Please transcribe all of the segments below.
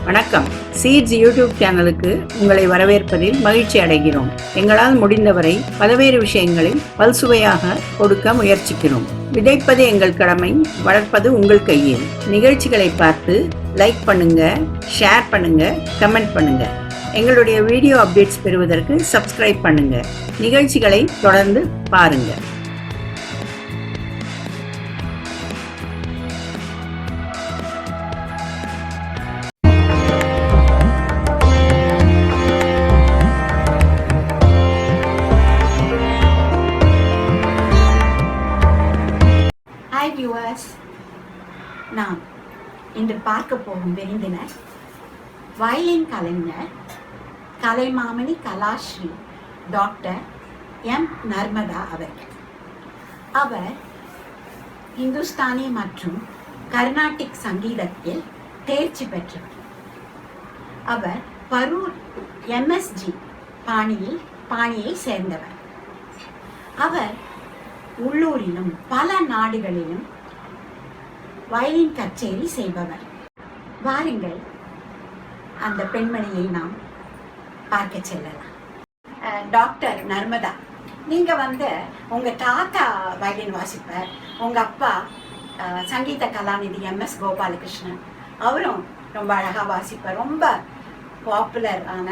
வணக்கம். Seeds YouTube சேனலுக்கு உங்களை வரவேற்பதில் மகிழ்ச்சி அடைகிறோம். எங்களால் முடிந்தவரை பல்வேறு விஷயங்களில் பல்சுவையாக கொடுக்க முயற்சிக்கிறோம். விதைப்பது எங்கள் கடமை, வளர்ப்பது உங்கள் கையில். நிகழ்ச்சிகளை பார்த்து லைக் பண்ணுங்க, ஷேர் பண்ணுங்க, கமெண்ட் பண்ணுங்க. எங்களுடைய வீடியோ அப்டேட்ஸ் பெறுவதற்கு சப்ஸ்கிரைப் பண்ணுங்க. நிகழ்ச்சிகளை தொடர்ந்து பாருங்க. ஹாய் வியூவர்ஸ், நாம் இன்று பார்க்க போகும் விருந்தினர் வயலின் கலைஞர் கலைமாமணி கலாஸ்ரீ டாக்டர் எம் நர்மதா அவர்கள். அவர் இந்துஸ்தானி மற்றும் கர்நாடிக் சங்கீதத்தில் தேர்ச்சி பெற்றவர். அவர் பரூர் எம்எஸ்ஜி பாணியை சேர்ந்தவர். அவர் உள்ளூரிலும் பல நாடுகளிலும் வயலின் கச்சேரி செய்பவர். வாருங்கள், அந்த பெண்மணியை நாம் பார்க்க செல்லலாம். டாக்டர் நர்மதா, நீங்க உங்க தாத்தா வயலின் வாசிப்பார், உங்க அப்பா சங்கீத கலாநிதி எம்எஸ் கோபாலகிருஷ்ணன், அவரும் ரொம்ப அழகா வாசிப்பார். ரொம்ப பாப்புலர் ஆன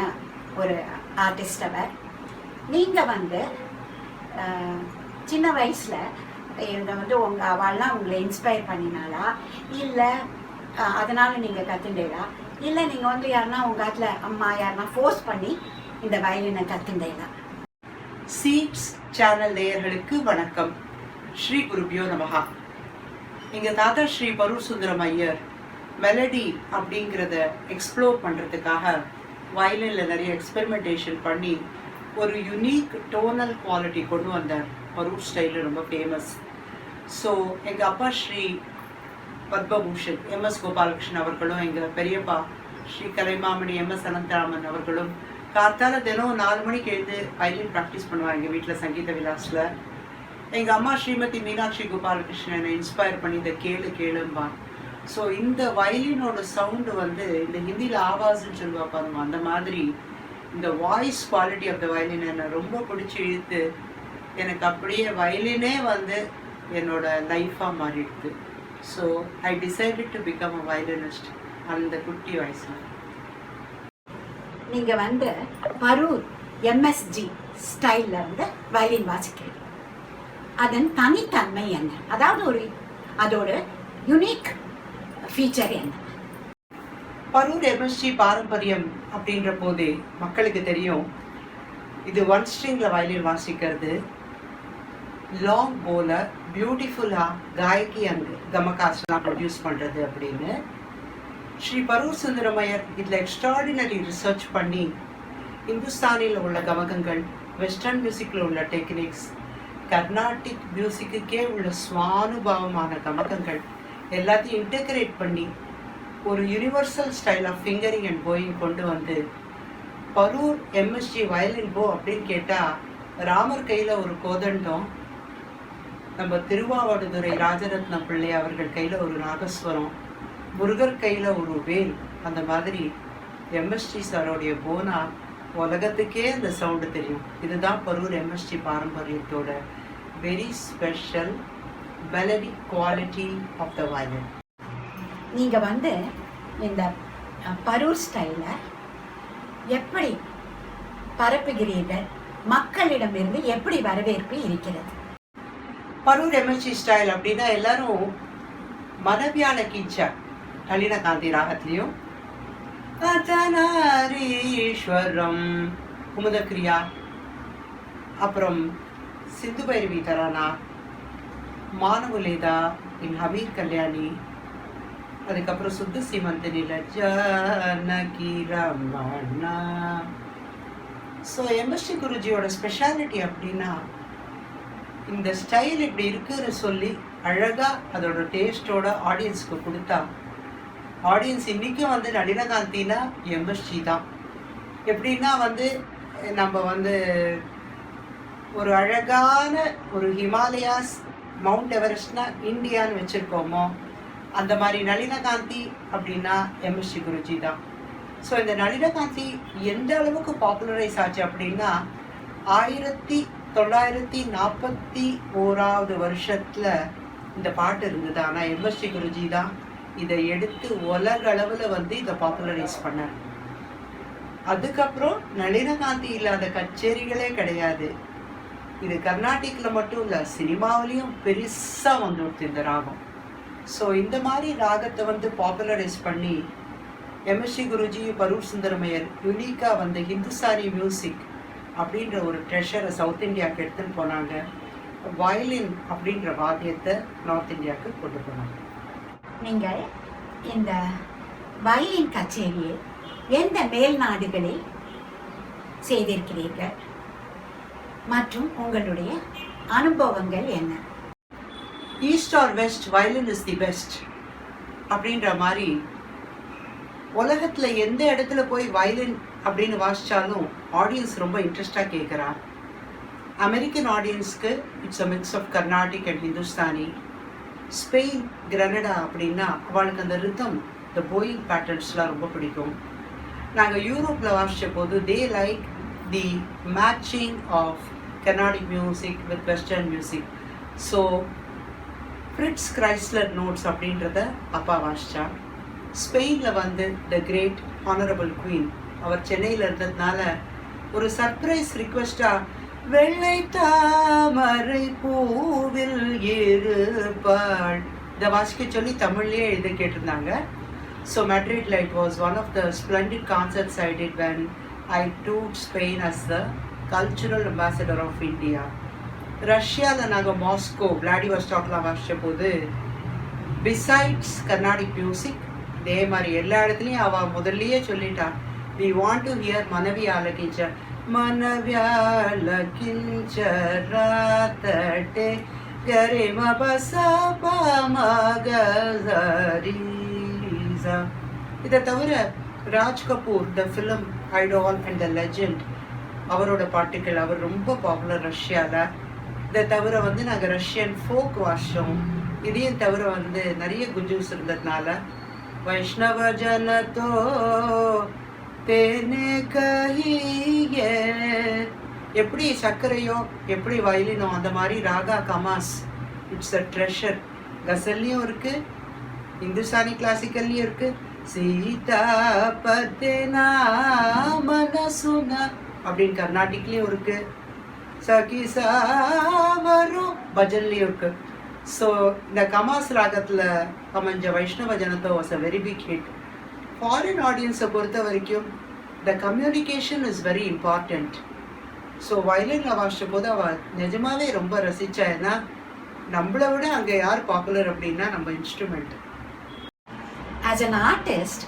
ஒரு ஆர்டிஸ்ட் அவர். நீங்க சின்ன வயசுல இதை அவள்லாம் உங்களை இன்ஸ்பயர் பண்ணினாலா, இல்லை அதனால நீங்க கத்துண்டேலா, இல்லை நீங்க யாருன்னா உங்க ஆத்துல அம்மா யாருன்னா ஃபோர்ஸ் பண்ணி இந்த வயலினை கத்துண்டேலா? சீட்ஸ் சேனல் நேயர்களுக்கு வணக்கம். ஸ்ரீ குருபியோ நமஹா. எங்க தாத்தா ஸ்ரீ பரூர் சுந்தரம் ஐயர் மெலடி அப்படிங்கிறத எக்ஸ்ப்ளோர் பண்றதுக்காக வயலின்ல நிறைய எக்ஸ்பெரிமெண்டேஷன் பண்ணி ஒரு யுனிக் டோனல் குவாலிட்டி கொண்டு வந்தார். பரூர் ஸ்டைலில் ரொம்ப ஃபேமஸ். ஸோ எங்கள் அப்பா ஸ்ரீ பத்மபூஷன் எம்எஸ் கோபாலகிருஷ்ணன் அவர்களும், எங்கள் பெரியப்பா ஸ்ரீ கலைமாமணி எம்எஸ் அனந்தராமன் அவர்களும் காத்தால தினம் 4 மணிக்கு எழுந்து வயலின் ப்ராக்டிஸ் பண்ணுவாங்க எங்கள் வீட்டில் சங்கீத விலாஸில். எங்கள் அம்மா ஸ்ரீமதி மீனாட்சி கோபாலகிருஷ்ணனை இன்ஸ்பயர் பண்ணி இதை கேளும்பா. ஸோ இந்த வயலினோட சவுண்டு இந்த ஹிந்தியில் ஆவாஸ்ன்னு சொல்லுவா பாருங்க, அந்த மாதிரி இந்த voice quality of the violin என்னை ரொம்ப பிடிச்சி இழுத்து எனக்கு அப்படியே வயலினே என்னோட லைஃபாக மாறிடுது. So I decided to become a violinist அந்த குட்டி வயசில். நீங்க பரூர் எம்எஸ்ஜி ஸ்டைல்ல வயலின் வாசிக்கிறீங்க. அதன் தனித்தன்மை என்ன, அதாவது அதோட யுனிக் ஃபீச்சர் என்ன? பரூர் எம்எஸ்ஜி பாரம்பரியம் அப்படின்ற போதே மக்களுக்கு தெரியும், இது 1 ஸ்ட்ரிங்கில் வயலின் வாசிக்கிறது, லாங் போல பியூட்டிஃபுல்லாக காயகி அண்ட் கமகாஸ்லாம் ப்ரொடியூஸ் பண்ணுறது அப்படின்னு. ஸ்ரீ பரூர் சுந்தரமையர் இதில் எக்ஸ்ட்ராடினரி ரிசர்ச் பண்ணி இந்துஸ்தானியில் உள்ள கமகங்கள், வெஸ்டர்ன் மியூசிக்கில் உள்ள டெக்னிக்ஸ், கர்நாடிக் மியூசிக்குக்கே உள்ள சுவானுபாவமான கமகங்கள் எல்லாத்தையும் இன்டெகிரேட் பண்ணி ஒரு universal style of fingering and bowing கொண்டு பரூர் எம்எஸ்ஜி வயலின் போ அப்படின்னு கேட்டால் ராமர் கையில் ஒரு கோதண்டம், நம்ம திருவாவடுதுறை ராஜரத்ன பிள்ளை அவர்கள் கையில் ஒரு நாகஸ்வரம், முருகர் கையில் ஒரு வேல், அந்த மாதிரி எம்எஸ்ஜி சாரோடைய போனா உலகத்துக்கே அந்த சவுண்டு தெரியும். இதுதான் பரூர் எம்எஸ்ஜி பாரம்பரியத்தோட very special melody quality of the violin. நீங்க இந்த பரூர் ஸ்டைல எப்படி பரப்புகிறீர்கள்? மக்களிடமிருந்து எப்படி வரவேற்பு இருக்கிறது? பரூர் எம்எஸ்ஜி ஸ்டைல் அப்படின்னா எல்லாரும் மனவியான கீச்சா நளினகாந்தி ராகத்திலையும், ஈஸ்வரம் குமுதக்கிரியா, அப்புறம் சிந்து பைரவி தரானா, மானவுலேதா இன் ஹபீர் கல்யாணி, அதுக்கப்புறம் சுத்து சீமந்தனில ஜானகி ரமணா. ஸோ எம்எஸ்ஜி குருஜியோட ஸ்பெஷாலிட்டி அப்படின்னா இந்த ஸ்டைல் இப்படி இருக்குன்னு சொல்லி அழகாக அதோட டேஸ்டோட ஆடியன்ஸுக்கு கொடுத்தா, ஆடியன்ஸ் இன்றைக்கும் நளினகாந்தினா எம்எஸ்ஜி தான். எப்படின்னா நம்ம ஒரு அழகான ஒரு ஹிமாலயாஸ் மவுண்ட் எவரெஸ்ட்னா இந்தியான்னு வச்சுருக்கோமோ, அந்த மாதிரி நளினகாந்தி அப்படின்னா எம்எஸ்ஜி குருஜி தான். ஸோ இந்த நளினகாந்தி எந்த அளவுக்கு பாப்புலரைஸ் ஆச்சு அப்படின்னா 1941 வருஷத்தில் இந்த பாட்டு இருந்தது. ஆனால் எம்எஸ்டி குருஜி தான் இதை எடுத்து உலக அளவில் வந்து இதை பாப்புலரைஸ் பண்ணார். அதுக்கப்புறம் நளினகாந்தி இல்லாத கச்சேரிகளே கிடையாது. இது கர்நாடிக்கில் மட்டும் இல்லை, சினிமாவிலையும் பெருசாக வந்துடுது இந்த ராகம். ஸோ இந்த மாதிரி ராகத்தை வந்து பாப்புலரைஸ் பண்ணி எம்எஸ்சி குருஜி, பரூர் சுந்தரமையர் யுனிக்காக வந்து ஹிந்துஸ்தானி மியூசிக் அப்படின்ற ஒரு ட்ரெஷரை சவுத் இந்தியாவுக்கு எடுத்துன்னு போனாங்க. வயலின் அப்படின்ற வாத்தியத்தை நார்த் இந்தியாவுக்கு கொண்டு போனாங்க. நீங்கள் இந்த வயலின் கச்சேரியை எந்த மேல் நாடுகளில் செய்திருக்கிறீர்கள் மற்றும் உங்களுடைய அனுபவங்கள் என்ன? East or west, violin is the best அப்படின்ற மாதிரி உலகத்தில் எந்த இடத்துல போய் வயலின் அப்படின்னு வாசித்தாலும் ஆடியன்ஸ் ரொம்ப இன்ட்ரெஸ்டாக கேட்குறா. அமெரிக்கன் ஆடியன்ஸ்க்கு it's a mix of Carnatic and Hindustani. Spain, Granada அப்படின்னா அவளுக்கு அந்த ரிதம், இந்த போயிங் பேட்டர்ன்ஸ்லாம் ரொம்ப பிடிக்கும். நாங்கள் யூரோப்பில் வாசித்த போது they like the matching of Carnatic music with western music. So Fritz Kreisler notes அப்படின்றத அப்பா வாசித்தா. ஸ்பெயினில் வந்து த கிரேட் ஹானரபிள் குவீன், அவர் சென்னையில் இருந்ததுனால ஒரு சர்ப்ரைஸ் ரிக்வெஸ்டாக வெள்ளை தாமரை பூவில் இருப்பாள் இதை வாசிக்க சொல்லி தமிழ்லேயே எழுத கேட்டிருந்தாங்க. ஸோ மேட்ரிட்ல it was one of the splendid concerts I did when I toured Spain as the cultural ambassador of India. ரஷ்யாவில் நாங்கள் மாஸ்கோ, விளாடிவாஸ்டாக்லாம் வாசித்த போது பிசைட்ஸ் கர்நாடிக் மியூசிக் இதே மாதிரி எல்லா இடத்துலையும் அவள் முதல்லையே சொல்லிட்டா, வி வாண்ட் டு ஹியர் மனவி ஆலகிஞ்ச மனவியாலகிஞ்ச ராத்தட்டே கரிம பசபமகசரீசா. இதை தவிர Raj Kapoor, the film Idol and the legend, அவரோட பாட்டுகள் அவர் ரொம்ப பாப்புலர் ரஷ்யாவில். இதை தவிர வந்து நாங்கள் ரஷ்யன் ஃபோக் வாசித்தோம். இதையும் தவிர வந்து நிறைய குஜூஸ் இருந்ததுனால வைஷ்ணவ ஜனதோ தேனே கஹியே, எப்படி சர்க்கரையோ எப்படி வயலினோ அந்த மாதிரி Raaga Khamas it's a treasure. கசல்லையும் இருக்குது, இந்துஸ்தானி கிளாசிக்கல்லையும் இருக்குது. சீதா பத்தேனா மனசுனா அப்படின்னு கர்நாடிக்லேயும் இருக்குது. சகிசா வரும் பஜன்லேயும் இருக்குது. ஸோ இந்த கமாஸ் ராகத்தில் அமைஞ்ச Vaishnava Janato was a very big hit. Foreign ஆடியன்ஸை பொறுத்த வரைக்கும் the communication is very important. So வயலினில் வாசித்த போது அவள் நிஜமாவே ரொம்ப ரசித்தா. ஏன்னா நம்மளை விட அங்கே யார் பாப்புலர் அப்படின்னா நம்ம இன்ஸ்ட்ருமெண்ட். ஆஸ் அன் ஆர்டிஸ்ட்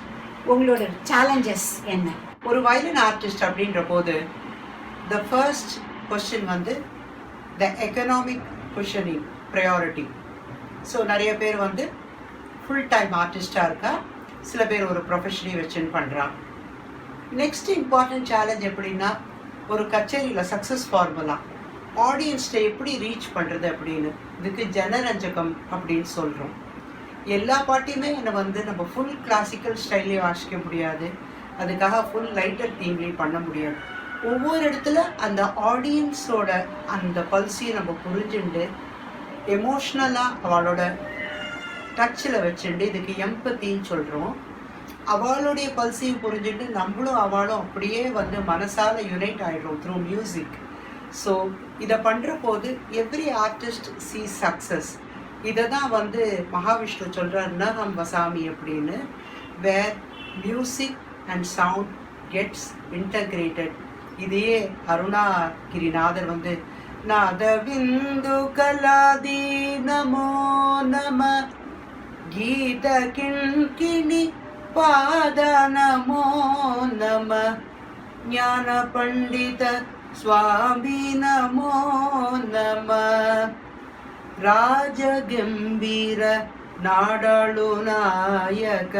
உங்களோட சேலஞ்சஸ் என்ன? ஒரு வயலின் ஆர்டிஸ்ட் அப்படின்ற போது த ஃபர்ஸ்ட் கொஸ்டின் வந்து த எக்கனாமிக் பொசிஷனிங் ப்ரையாரிட்டி. ஸோ நிறைய பேர் வந்து ஃபுல் டைம் ஆர்டிஸ்டாக இருக்கா, சில பேர் ஒரு ப்ரொஃபஷனே வச்சுன்னு பண்ணுறான். நெக்ஸ்ட் இம்பார்ட்டன்ட் சேலஞ்ச் எப்படின்னா ஒரு கச்சேரியில் சக்ஸஸ் ஃபார்முலா ஆடியன்ஸ்ட்டை எப்படி ரீச் பண்ணுறது அப்படின்னு. இதுக்கு ஜனரஞ்சகம் அப்படின்னு சொல்கிறோம். எல்லா பாட்டையுமே என்னை வந்து நம்ம ஃபுல் கிளாசிக்கல் ஸ்டைல்லையும் வாசிக்க முடியாது, அதுக்காக ஃபுல் லைட்டர் தீம்லேயும் பண்ண முடியாது. ஒவ்வொரு இடத்துல அந்த ஆடியன்ஸோட அந்த பல்ஸையும் நம்ம புரிஞ்சுண்டு எமோஷ்னலாக அவளோட டச்சில் வச்சுட்டு, இதுக்கு எம்பத்தின்னு சொல்கிறோம். அவளுடைய பல்ஸையும் புரிஞ்சுட்டு நம்மளும் அவளும் அப்படியே வந்து மனசால யுனைட் ஆகிடுறோம் த்ரூ மியூசிக். ஸோ இதை பண்ணுற போது எவ்ரி ஆர்டிஸ்ட் சீ சக்ஸஸ். இதை தான் வந்து மகாவிஷ்ணு சொல்கிறார் ந ஹம் வசாமி அப்படின்னு, where music and sound gets integrated. இதையே அருணாகிரிநாதர் வந்து நாதவிந்து கலாதி நமோ நம கீத கிண்கிணி பாத நமோ நம ஞான பண்டித சுவாமி நமோ நம ರಾಜಗಂಭೀರ ನಾಡಳು ನಾಯಕ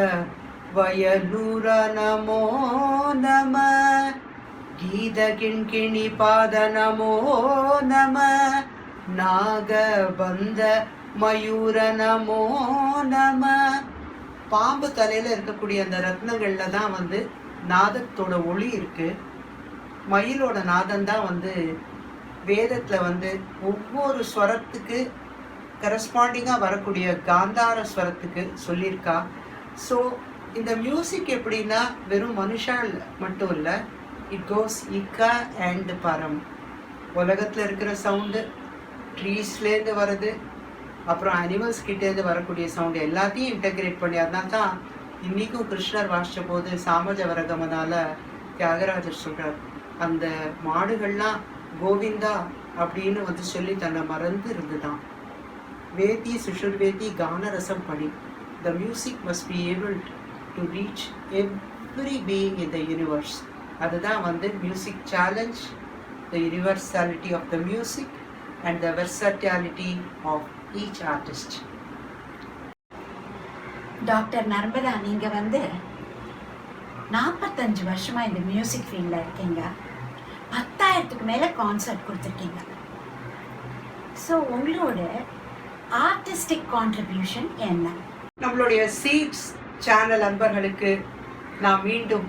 ವಯಲೂರ ನಮೋ ನಮ ಗೀತ ಕಿಣ್ಕಿಣಿ ಪಾದ ನಮೋ ನಮ ನಾಗಬಂಧ மயூர நமோ நம. பாம்பு தலையில் இருக்கக்கூடிய அந்த ரத்னங்களில் தான் வந்து நாதத்தோட ஒளி இருக்குது. மயிலோட நாதம் தான் வந்து வேதத்தில் வந்து ஒவ்வொரு ஸ்வரத்துக்கு கரஸ்பாண்டிங்காக வரக்கூடிய காந்தார ஸ்வரத்துக்கு சொல்லியிருக்கா. ஸோ இந்த மியூசிக் எப்படின்னா வெறும் மனுஷால் மட்டும் இல்லை, இட் கோஸ் இக்கா அண்ட் பரம். உலகத்தில் இருக்கிற சவுண்டு, ட்ரீஸ்லேருந்து வருது, அப்புறம் அனிமல்ஸ் கிட்டேருந்து வரக்கூடிய சவுண்டு எல்லாத்தையும் இன்டகிரேட் பண்ணி, அதனால தான் இன்றைக்கும் கிருஷ்ணர் வாசித்த போது சாமஜவரகமனால தியாகராஜர் சொல்கிறார், அந்த மாடுகள்லாம் கோவிந்தா அப்படின்னு வந்து சொல்லி தன்னை மறந்து இருந்துதான். வேதி சுஷுர்வேதி கானரசம் படி. The music must be able to reach every being in the universe. அதுதான் வந்து music challenge, the universality of the music and the versatility of each artist. Doctor Narmada, நீங்கள் வந்து 45 வருஷமாக இந்த மியூசிக் ஃபீல்டில் இருக்கீங்க. 10,000க்கு மேலே கான்சர்ட் கொடுத்துருக்கீங்க. ஸோ உங்களோட ஆர்டிஸ்டிக் கான்ட்ரிபியூஷன் என்ன? நம்மளுடைய சீட்ஸ் சேனல் அன்பர்களுக்கு நான் மீண்டும்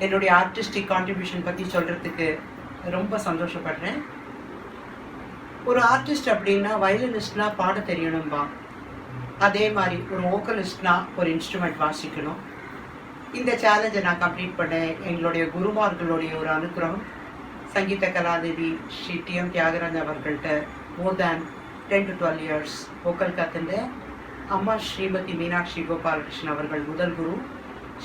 என்னுடைய ஆர்டிஸ்டிக் கான்ட்ரிபியூஷன் பற்றி சொல்கிறதுக்கு ரொம்ப சந்தோஷப்படுறேன். ஒரு ஆர்டிஸ்ட் அப்படின்னா வயலினிஸ்ட்னா பாட தெரியணும்பா, அதே மாதிரி ஒரு வோக்கலிஸ்ட்னா ஒரு இன்ஸ்ட்ருமெண்ட் வாசிக்கணும். இந்த சேலஞ்சை நான் கம்ப்ளீட் பண்ணேன். எங்களுடைய குருமார்களுடைய ஒரு அனுகிரகம், சங்கீத கலாநிதி ஸ்ரீ டி.எம். தியாகராஜன் அவர்கள்ட்ட மோர் தேன் 10 to 12 years வோக்கல் கற்றுண்டு, அம்மா ஸ்ரீமதி மீனாட்சி கோபாலகிருஷ்ணன் அவர்கள் முதல் குரு,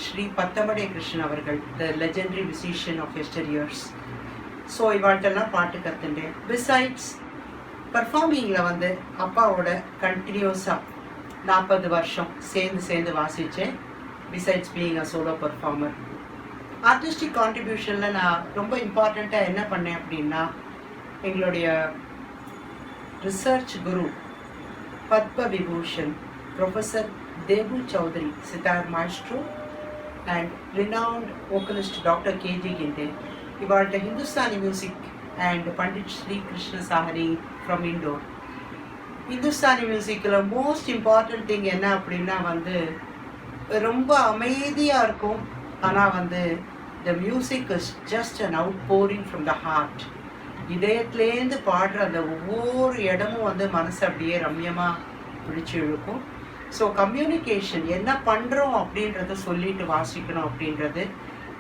ஸ்ரீ பத்தமடை கிருஷ்ணன் அவர்கள் the legendary musician of yesteryears. So இவாழ்கிட்டெல்லாம் பாட்டு கற்றுண்டேன். பிசைட்ஸ் பர்ஃபார்மிங்கில் வந்து அப்பாவோட கண்டினியூஸாக 40 வருஷம் சேர்ந்து வாசித்தேன். Besides being a solo performer. Artistic கான்ட்ரிபியூஷனில் நான் ரொம்ப இம்பார்ட்டண்ட்டாக என்ன பண்ணேன் அப்படின்னா, எங்களுடைய research guru Padma Vibhushan professor Debu Chaudhuri, sitar maestro and renowned vocalist doctor KG Ginde, இவாழ்கிட்ட Hindustani music and Pandit Shri Krishna Sahari from Indore. Hindustani மியூசிக்கில் மோஸ்ட் இம்பார்ட்டன்ட் திங் என்ன அப்படின்னா வந்து ரொம்ப அமைதியாக இருக்கும், ஆனால் வந்து the music is just an outpouring from the heart. இதயத்துலேருந்து பாடுற அந்த ஒவ்வொரு இடமும் வந்து மனசு அப்படியே ரம்யமாக பிடிச்சி இழுக்கும். ஸோ கம்யூனிகேஷன் என்ன பண்ணுறோம் அப்படின்றத சொல்லிட்டு வாசிக்கணும் அப்படின்றது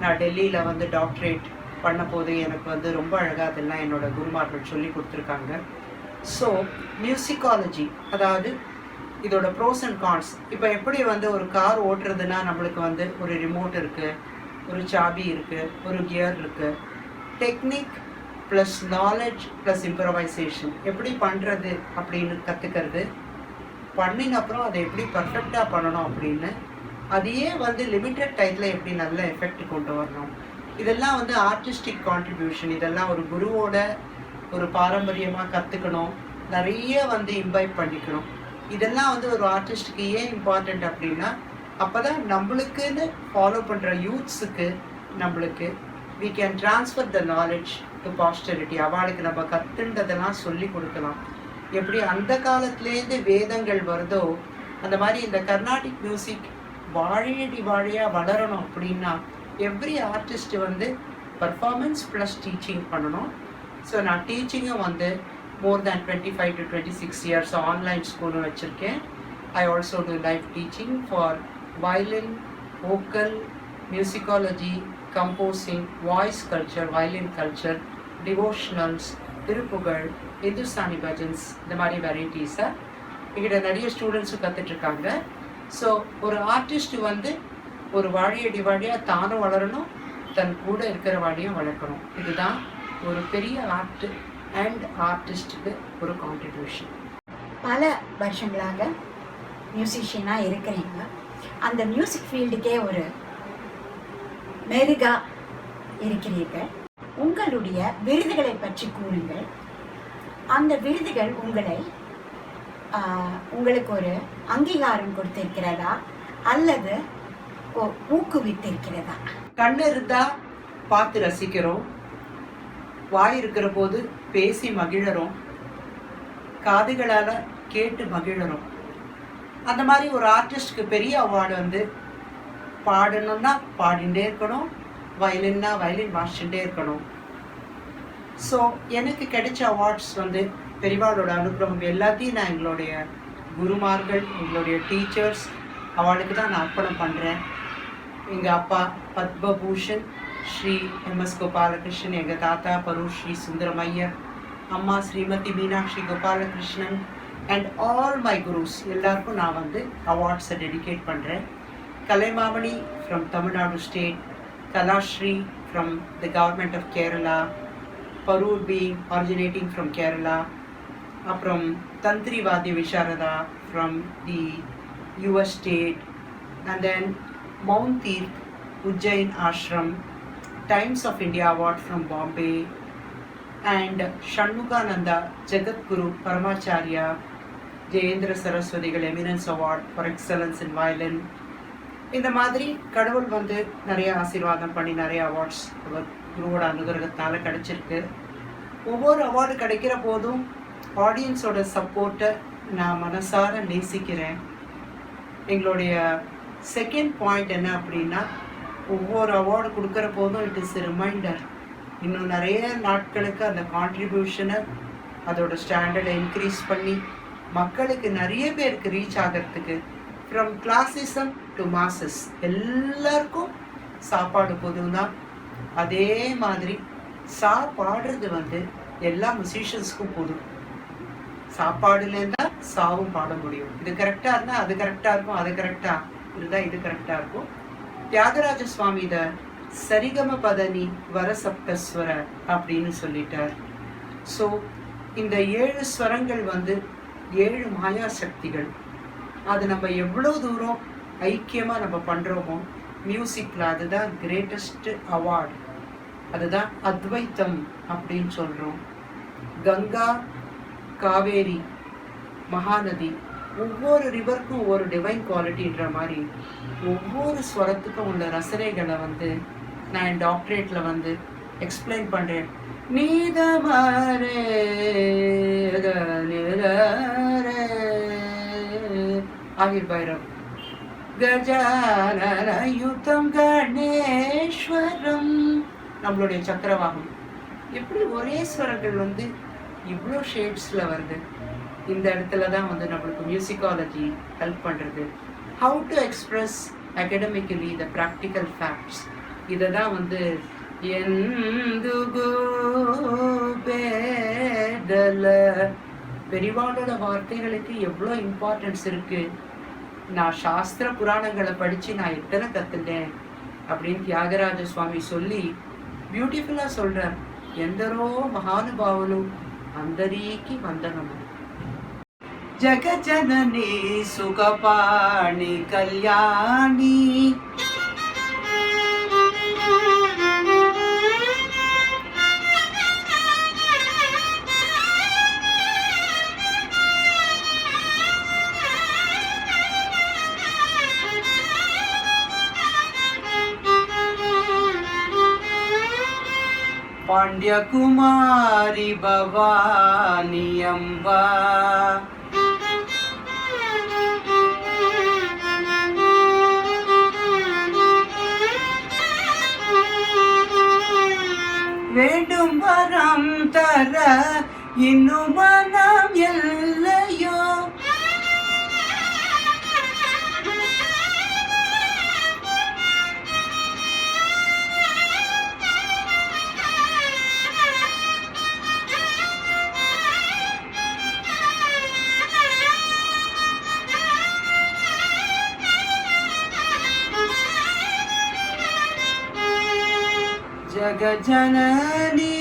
நான் டெல்லியில் வந்து டாக்டரேட் பண்ண போது எனக்கு வந்து ரொம்ப அழகாக அதெல்லாம் என்னோட குருமார்கள் சொல்லி கொடுத்துருக்காங்க. ஸோ மியூசிக்காலஜி, அதாவது இதோட ப்ரோஸ் அண்ட் கான்ஸ். இப்போ எப்படி வந்து ஒரு கார் ஓட்டுறதுன்னா நம்மளுக்கு வந்து ஒரு ரிமோட் இருக்குது, ஒரு சாபி இருக்குது, ஒரு கியர் இருக்குது. Technique plus knowledge plus improvisation எப்படி பண்ணுறது அப்படின்னு கற்றுக்கிறது, பண்ணின அப்புறம் அதை எப்படி பர்ஃபெக்டாக பண்ணணும் அப்படின்னு, அதையே வந்து லிமிட்டட் டைத்தில் எப்படி நல்ல எஃபெக்ட் கொண்டு வரணும், இதெல்லாம் வந்து ஆர்டிஸ்டிக் கான்ட்ரிபியூஷன். இதெல்லாம் ஒரு குருவோட ஒரு பாரம்பரியமாக கற்றுக்கணும், நிறைய வந்து இம்பைப் பண்ணிக்கணும். இதெல்லாம் வந்து ஒரு ஆர்டிஸ்ட்டுக்கு ஏன் இம்பார்ட்டண்ட் அப்படின்னா, அப்போ தான் நம்மளுக்குன்னு ஃபாலோ பண்ணுற யூத்ஸுக்கு நம்மளுக்கு we can transfer the knowledge to posterity. அவளுக்கு நம்ம கற்றுன்றதெல்லாம் சொல்லி கொடுக்கலாம். எப்படி அந்த காலத்துலேருந்து வேதங்கள் வருதோ அந்த மாதிரி இந்த கர்நாடிக் மியூசிக் வாழையாக வளரணும் அப்படின்னா எவ்ரி ஆர்டிஸ்ட் வந்து பர்ஃபார்மன்ஸ் ப்ளஸ் டீச்சிங் பண்ணணும். ஸோ நான் டீச்சிங்கும் வந்து more than 25 to 26 years online ஸ்கூலும் வச்சுருக்கேன். I also do live teaching for violin, vocal, musicology, composing, voice culture, violin culture, devotionals, Thiruppugazh, Hindustani bhajans, இந்த மாதிரி வெரைட்டிஸை எங்கிட்ட நிறைய ஸ்டூடெண்ட்ஸும் கற்றுட்ருக்காங்க. ஸோ ஒரு ஆர்டிஸ்ட் வந்து ஒரு வாழியாக தானும் வளரணும், தன் கூட இருக்கிற வாழியும் வளர்க்கணும். இதுதான் ஒரு பெரிய ஆர்ட் அண்ட் ஆர்டிஸ்ட்டுக்கு ஒரு கான்ட்ரிபியூஷன். பல வருஷங்களாக மியூசிஷியனாக இருக்கிறீங்க. அந்த மியூசிக் ஃபீல்டுக்கே ஒரு மெருகா இருக்கிறீர்கள். உங்களுடைய விருதுகளை பற்றி கூறுங்கள். அந்த விருதுகள் உங்களுக்கு ஒரு அங்கீகாரம் கொடுத்திருக்கிறதா அல்லது ஊக்குவித்திருக்கிறதா? கண்ணு இருந்தால் பார்த்து ரசிக்கிறோம், வாய் இருக்கிற போது பேசி மகிழறோம், காதுகளால் கேட்டு மகிழறோம். அந்த மாதிரி ஒரு ஆர்டிஸ்ட்க்கு பெரிய அவார்டு வந்து பாடணும்னா பாடிகிட்டே இருக்கணும், வயலின்னா வயலின் வாசிச்சுட்டே இருக்கணும். ஸோ எனக்கு கிடைச்ச அவார்ட்ஸ் வந்து பெரியவாளோட அனுகிரகம் எல்லாத்தையும் நான் எங்களுடைய குருமார்கள், எங்களுடைய டீச்சர்ஸ் அவளுக்கு தான் நான் அர்ப்பணம் பண்ணுறேன். எங்கள் அப்பா பத்மபூஷன் ஸ்ரீ எம்எஸ் கோபாலகிருஷ்ணன், எங்கள் தாத்தா பரூர் ஸ்ரீ சுந்தரமையர், அம்மா Shrimati Meenakshi Gopalakrishnan and all my gurus எல்லாருக்கும் நான் வந்து அவார்ட்ஸை டெடிகேட் பண்ணுறேன். Kalaimamani from Tamil Nadu state, Kalashri from the government of Kerala, Parur being originating from Kerala, அப்புறம் Tantri Vadya Visharada from the US state, and then Mount Tirth Ujjain Ashram, Times of India Award from Bombay, and Shanmugananda Jagadguru Paramacharya Jayendra Saraswatigal Eminence Award for Excellence in Violin. இந்த மாதிரி கடவுள் வந்து நிறைய ஆசீர்வாதம் பண்ணி நிறைய awards குருவோட அனுகிரகத்தால் கிடைச்சிருக்கு. ஒவ்வொரு அவார்டு கிடைக்கிற போதும் ஆடியன்ஸோட சப்போர்ட்டை நான் மனசார நேசிக்கிறேன். எங்களுடைய செகண்ட் பாயிண்ட் என்ன அப்படின்னா, ஒவ்வொரு அவார்டு கொடுக்குற போதும் இட் இஸ் ரிமைண்டர், இன்னும் நிறைய நாட்களுக்கு அந்த கான்ட்ரிபியூஷனை அதோட ஸ்டாண்டர்டை இன்க்ரீஸ் பண்ணி மக்களுக்கு நிறைய பேருக்கு ரீச் ஆகிறதுக்கு, ஃப்ரம் கிளாசிசம் டு மாசஸ் எல்லாருக்கும் சாப்பாடு பொதுவும் தான். அதே மாதிரி பாடுறது வந்து எல்லா மியூசிஷியன்ஸ்க்கும் பொது. சாப்பாடுலேருந்தா சாவும் பாட முடியும். இது கரெக்டாக இருந்தால் அது கரெக்டாக இருக்கும், அது கரெக்டாக இருந்தால் இது கரெக்டாக இருக்கும். தியாகராஜ சுவாமி இதை சரிகம பதனி வரசப்தஸ்வர அப்படின்னு சொல்லிட்டார். ஸோ இந்த 7 ஸ்வரங்கள் வந்து 7 மாயா சக்திகள். அது நம்ம எவ்வளோ தூரம் ஐக்கியமாக நம்ம பண்ணுறோமோ மியூசிக்கில், அதுதான் கிரேட்டஸ்ட் அவார்டு. அதுதான் அத்வைத்தம் அப்படின்னு சொல்கிறோம். கங்கா, காவேரி, மகாநதி, ஒவ்வொரு ரிவருக்கும் ஒவ்வொரு டிவைன் குவாலிட்டின்ற மாதிரி ஒவ்வொரு ஸ்வரத்துக்கும் உள்ள ரசனைகளை வந்து நான் என் டாக்டரேட்டில் வந்து எக்ஸ்பிளைன் பண்ணுறேன். நீதமாரே ஆகிர் பைரவ், கஜானயுதம் கணேஸ்வரம் நம்மளுடைய சக்கரவாகம். எப்படி ஒரே ஸ்வரங்கள் வந்து இவ்வளோ ஷேட்ஸில் வருது. இந்த இடத்துல தான் வந்து நம்மளுக்கு மியூசிக்காலஜி ஹெல்ப் பண்ணுறது. How to express academically the practical facts, இதை தான் வந்து எந்துகு பேதல பெரிவாளோட வார்த்தைகளுக்கு எவ்வளோ இம்பார்ட்டன்ஸ் இருக்குது. நான் சாஸ்திர புராணங்களை படித்து நான் எத்தனை கற்றுட்டேன் அப்படின்னு தியாகராஜ சுவாமி சொல்லி பியூட்டிஃபுல்லாக சொல்கிறார். ఎందరో మహానుభావులు అందరికీ వందనము. జగజనని సుఖపాణి కళ్యాణి పాండ్యకుమారి భవాని అంబా வேண்டும் வரம் தர இன்னும் மனம் எல்லையோ ஜகஜனனி.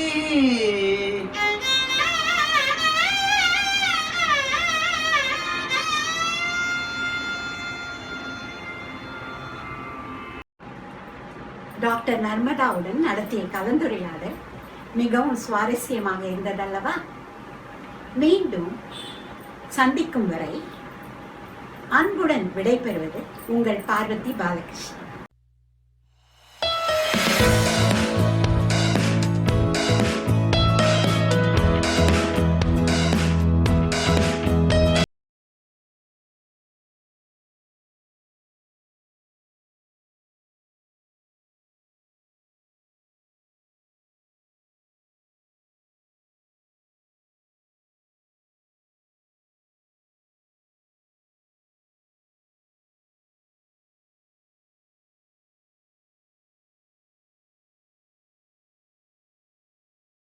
டாக்டர் நர்மதாவுடன் நடத்திய கலந்துரையாடல் மிகவும் சுவாரஸ்யமாக இருந்ததல்லவா? மீண்டும் சந்திக்கும் வரை அன்புடன் விடைபெறுவது உங்கள் பார்வதி பாலகிருஷ்ணன்.